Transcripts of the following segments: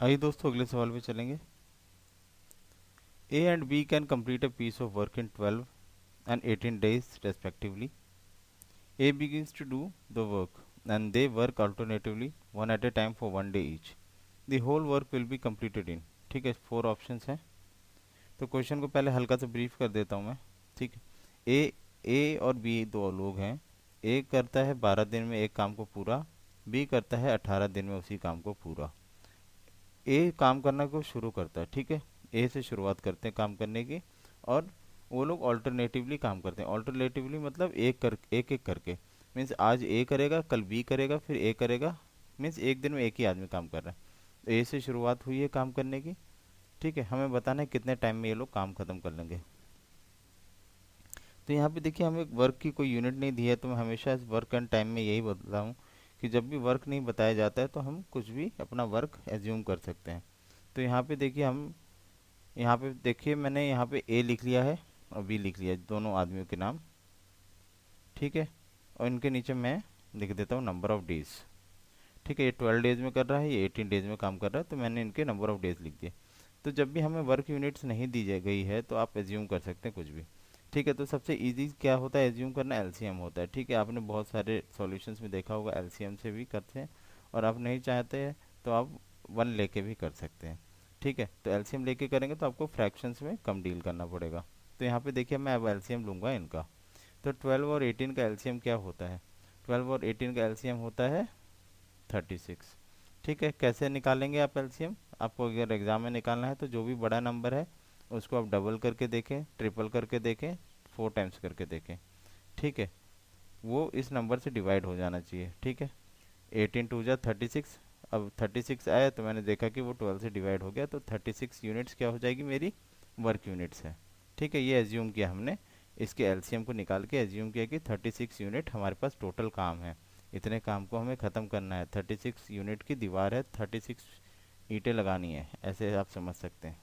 आइए दोस्तों अगले सवाल पे चलेंगे। A and B can complete a piece of work in 12 and 18 days respectively. A begins to do the work and they work alternatively one at a time for 1 day each. The whole work will be completed in, ठीक है, 4 options हैं। तो question को पहले हल्का सा brief कर देता हूँ मैं। ठीक है। ए ए और बी दो लोग हैं। ए करता है 12 दिन में एक काम को पूरा, बी करता है 18 दिन में उसी काम को पूरा। ए काम करना को शुरू करता है, ठीक है, ए से शुरुआत करते हैं काम करने की। और वो लोग ऑल्टरनेटिवली काम करते हैं। ऑल्टरनेटिवली मतलब एक एक करके। मीन्स आज ए करेगा, कल बी करेगा, फिर ए करेगा। मीन्स एक दिन में एक ही आदमी काम कर रहा है। तो ए से शुरुआत हुई है काम करने की। ठीक है, हमें बताना है कितने टाइम में ये लोग काम खत्म कर लेंगे। तो यहाँ पे देखिए हमें वर्क की कोई यूनिट नहीं दी है, तो मैं हमेशा इस वर्क एंड टाइम में यही बता हूँ कि जब भी वर्क नहीं बताया जाता है तो हम कुछ भी अपना वर्क एज्यूम कर सकते हैं। तो यहाँ पे देखिए यहाँ पे देखिए मैंने यहाँ पे ए लिख लिया है और बी लिख लिया है, दोनों आदमियों के नाम। ठीक है। और इनके नीचे मैं लिख देता हूँ नंबर ऑफ डेज। ठीक है, ये 12 डेज में कर रहा है, ये 18 डेज में काम कर रहा है, तो मैंने इनके नंबर ऑफ डेज लिख दिए। तो जब भी हमें वर्क यूनिट्स नहीं दी गई है तो आप एज्यूम कर सकते हैं कुछ भी। ठीक है, तो सबसे इजी क्या होता है एज्यूम करना, एलसीएम होता है। ठीक है, आपने बहुत सारे सॉल्यूशंस में देखा होगा एलसीएम से भी करते हैं। और आप नहीं चाहते हैं तो आप वन लेके भी कर सकते हैं। ठीक है, तो एलसीएम लेके करेंगे तो आपको फ्रैक्शंस में कम डील करना पड़ेगा। तो यहाँ पे देखिए मैं अब एलसीएम लूँगा इनका। तो 12 और 18 का एलसीएम क्या होता है? 12 और 18 का एलसीएम होता है 36। ठीक है, कैसे निकालेंगे आप एलसीएम? आपको अगर एग्ज़ाम में निकालना है तो जो भी बड़ा नंबर है उसको आप डबल करके देखें, ट्रिपल करके देखें, 4 टाइम्स करके देखें। ठीक है, वो इस नंबर से डिवाइड हो जाना चाहिए। ठीक है, 18 2 जा 36। अब 36 आया तो मैंने देखा कि वो 12 से डिवाइड हो गया, तो 36 यूनिट्स क्या हो जाएगी मेरी? वर्क यूनिट्स है। ठीक है, ये एज्यूम किया हमने। इसके एलसीएम को निकाल के एज्यूम किया कि 36 यूनिट हमारे पास टोटल काम है। इतने काम को हमें ख़त्म करना है। 36 यूनिट की दीवार है, 36 ईंटें लगानी है, ऐसे आप समझ सकते हैं।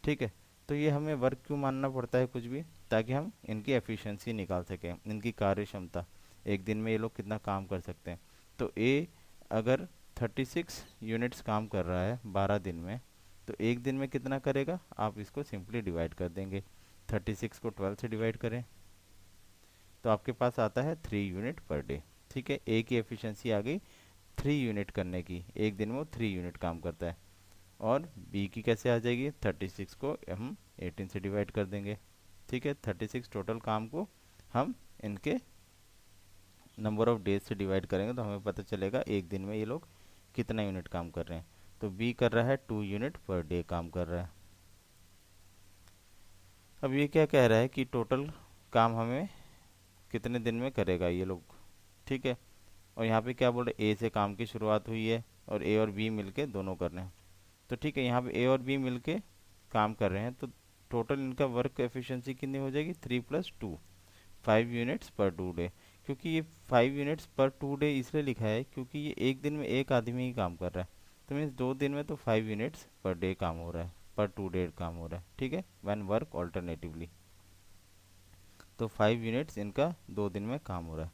ठीक है, तो ये हमें वर्क क्यों मानना पड़ता है कुछ भी? ताकि हम इनकी एफिशिएंसी निकाल सकें, इनकी कार्य क्षमता, एक दिन में ये लोग कितना काम कर सकते हैं। तो ए अगर 36 यूनिट्स काम कर रहा है 12 दिन में, तो एक दिन में कितना करेगा? आप इसको सिंपली डिवाइड कर देंगे। 36 को 12 से डिवाइड करें तो आपके पास आता है 3 यूनिट पर डे। ठीक है, ए की एफिशिएंसी आ गई 3 यूनिट करने की, एक दिन में वो 3 यूनिट काम करता है। और बी की कैसे आ जाएगी? 36 को हम 18 से डिवाइड कर देंगे। ठीक है, 36 टोटल काम को हम इनके नंबर ऑफ डेज से डिवाइड करेंगे तो हमें पता चलेगा एक दिन में ये लोग कितना यूनिट काम कर रहे हैं। तो बी कर रहा है 2 यूनिट पर डे काम कर रहा है। अब ये क्या कह रहा है कि टोटल काम हमें कितने दिन में करेगा ये लोग। ठीक है, और यहाँ पे क्या बोल रहे, ए से काम की शुरुआत हुई है और ए और बी मिलके दोनों कर रहे हैं। तो ठीक है, यहाँ पे ए और बी मिलके काम कर रहे हैं, तो टोटल इनका वर्क एफिशिएंसी कितनी हो जाएगी? 3 + 2, 5 यूनिट्स पर 2 डे। क्योंकि ये 5 यूनिट्स पर 2 डे इसलिए लिखा है क्योंकि ये एक दिन में एक आदमी ही काम कर रहा है। तो मीन्स 2 दिन में तो 5 यूनिट्स पर डे काम हो रहा है, पर 2 डे काम हो रहा है। ठीक है, वन वर्क ऑल्टरनेटिवली। तो 5 यूनिट्स इनका 2 दिन में काम हो रहा है।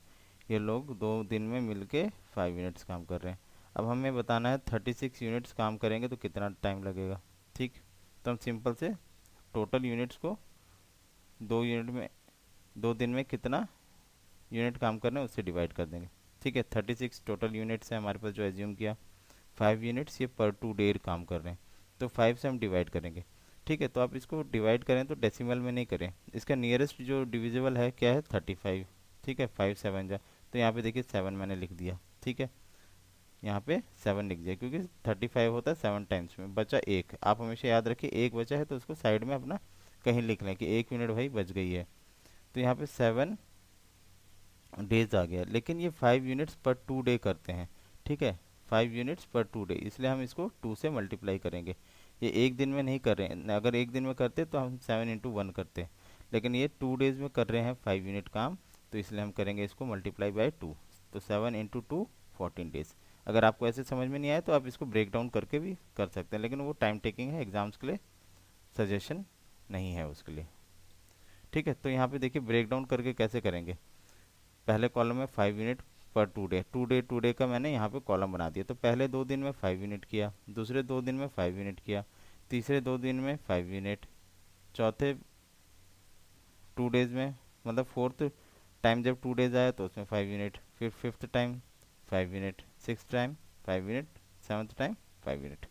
ये लोग 2 दिन में मिलके 5 यूनिट्स काम कर रहे हैं। अब हमें बताना है 36 यूनिट्स काम करेंगे तो कितना टाइम लगेगा। ठीक, तो हम सिंपल से टोटल यूनिट्स को 2 यूनिट में 2 दिन में कितना यूनिट काम करना है उससे डिवाइड कर देंगे। ठीक है, 36 टोटल यूनिट्स है हमारे पास जो एज्यूम किया। 5 यूनिट्स ये पर 2 डे काम कर रहे हैं, तो 5 से हम डिवाइड करेंगे। ठीक है, तो आप इसको डिवाइड करें तो डेसिमल में नहीं करें, इसका नियरेस्ट जो डिविजिबल है क्या है? 35। ठीक है, 5 7 जा, तो यहाँ पे देखिए 7 मैंने लिख दिया। ठीक है, यहाँ पे 7 लिख दिया क्योंकि 35 होता है 7 टाइम्स में, बचा एक। आप हमेशा याद रखिए एक बचा है तो उसको साइड में अपना कहीं लिख लें कि 1 यूनिट भाई बच गई है। तो यहाँ पे 7 डेज आ गया, लेकिन ये 5 यूनिट्स पर 2 डे करते हैं। ठीक है, 5 यूनिट्स पर 2 डे, इसलिए हम इसको 2 से मल्टीप्लाई करेंगे। ये एक दिन में नहीं कर रहे हैं, अगर एक दिन में करते तो हम 7 × 1 करते, लेकिन ये 2 डेज में कर रहे हैं 5 यूनिट काम, तो इसलिए हम करेंगे इसको मल्टीप्लाई बाय 2। तो 7 × 2 14 डेज। अगर आपको ऐसे समझ में नहीं आए तो आप इसको ब्रेक डाउन करके भी कर सकते हैं, लेकिन वो टाइम टेकिंग है, एग्जाम्स के लिए सजेशन नहीं है उसके लिए। ठीक है, तो यहाँ पे देखिए ब्रेक डाउन करके कैसे करेंगे। पहले कॉलम में 5 यूनिट पर टू डे का मैंने यहाँ पे कॉलम बना दिया। तो पहले 2 दिन में 5 यूनिट किया, दूसरे 2 दिन में 5 यूनिट किया, तीसरे 2 दिन में 5 यूनिट, चौथे 2 डेज में, मतलब फोर्थ टाइम जब 2 डेज आया तो उसमें 5 यूनिट, फिर fifth time 5 unit, six time 5 unit, seventh time 5 unit.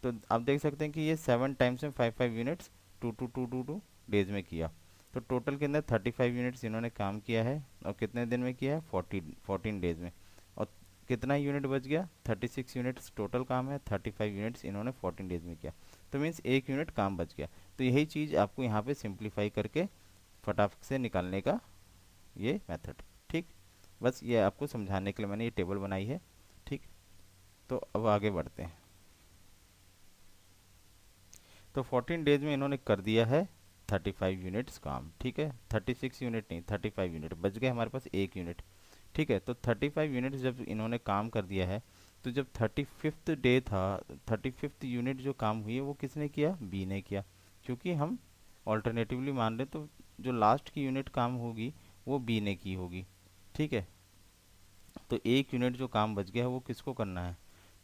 तो आप देख सकते हैं कि ये 7 टाइम्स में 5 5 यूनिट्स टू डेज में किया। तो टोटल के अंदर 35 यूनिट्स इन्होंने काम किया है, और कितने दिन में किया है? 14 डेज में। और कितना यूनिट बच गया? 36 यूनिट्स टोटल काम है, 35 यूनिट्स इन्होंने 14 डेज में किया। तो मीन्स 1 यूनिट काम बच गया। तो यही चीज़ आपको यहाँ पे सिंप्लीफाई करके फटाफट से निकालने का ये मेथड। ठीक, बस ये आपको समझाने के लिए मैंने ये टेबल बनाई है। ठीक, तो अब आगे बढ़ते हैं। तो 14 डेज में इन्होंने कर दिया है 35 यूनिट्स काम। ठीक है, 36 यूनिट नहीं, 35 यूनिट बच गए हमारे पास 1 यूनिट। ठीक है, तो 35 यूनिट्स जब इन्होंने काम कर दिया है, तो जब 35th डे था, 35th यूनिट जो काम हुई है वो किसने किया? बी ने किया। क्योंकि हम ऑल्टरनेटिवली मान रहे, तो जो लास्ट की यूनिट काम होगी वो बी ने की होगी। ठीक है, तो 1 यूनिट जो काम बच गया है वो किसको करना है?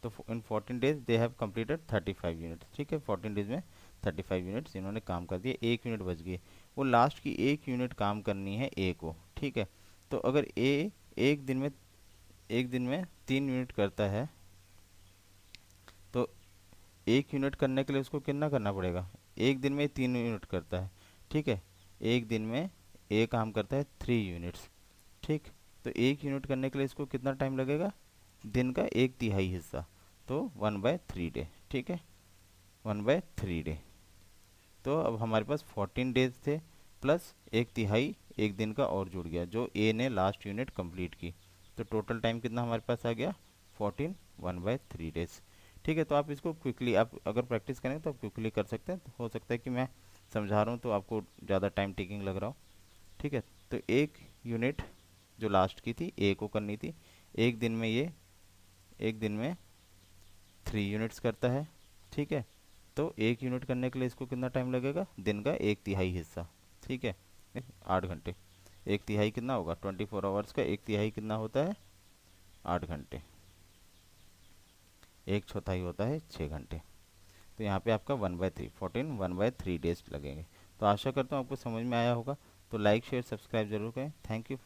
तो इन 14 days they have completed 35 units. ठीक है, 14 डेज में 35 यूनिट्स इन्होंने काम कर दिए, 1 यूनिट बच गई। वो लास्ट की 1 यूनिट काम करनी है ए को। ठीक है, तो अगर ए एक दिन में 3 यूनिट करता है, तो 1 यूनिट करने के लिए उसको कितना करना पड़ेगा? एक दिन में 3 यूनिट करता है। ठीक है, एक दिन में ए काम करता है 3 यूनिट्स। ठीक, तो 1 यूनिट करने के लिए इसको कितना टाइम लगेगा? दिन का 1/3 हिस्सा, तो 1/3 डे। ठीक है, 1/3 डे। तो अब हमारे पास 14 डेज थे, प्लस 1/3 एक दिन का और जुड़ गया जो ए ने लास्ट यूनिट कंप्लीट की। तो टोटल टाइम कितना हमारे पास आ गया? 14, 1/3 डेज। ठीक है, तो आप इसको क्विकली, आप अगर प्रैक्टिस करें तो आप क्विकली कर सकते हैं। तो हो सकता है कि मैं समझा रहा हूँ तो आपको ज़्यादा टाइम टेकिंग लग रहा हो। ठीक है, तो 1 यूनिट जो लास्ट की थी ए को करनी थी, एक दिन में ये एक दिन में 3 यूनिट्स करता है। ठीक है, तो 1 यूनिट करने के लिए इसको कितना टाइम लगेगा? दिन का 1/3 हिस्सा। ठीक है, 8 घंटे। 1/3 कितना होगा? 24 आवर्स का 1/3 कितना होता है? 8 घंटे। 1/4 होता है 6 घंटे। तो यहाँ पे आपका 1/3 डेज लगेंगे। तो आशा करता हूँ आपको समझ में आया होगा। तो लाइक शेयर सब्सक्राइब जरूर करें। Thank you.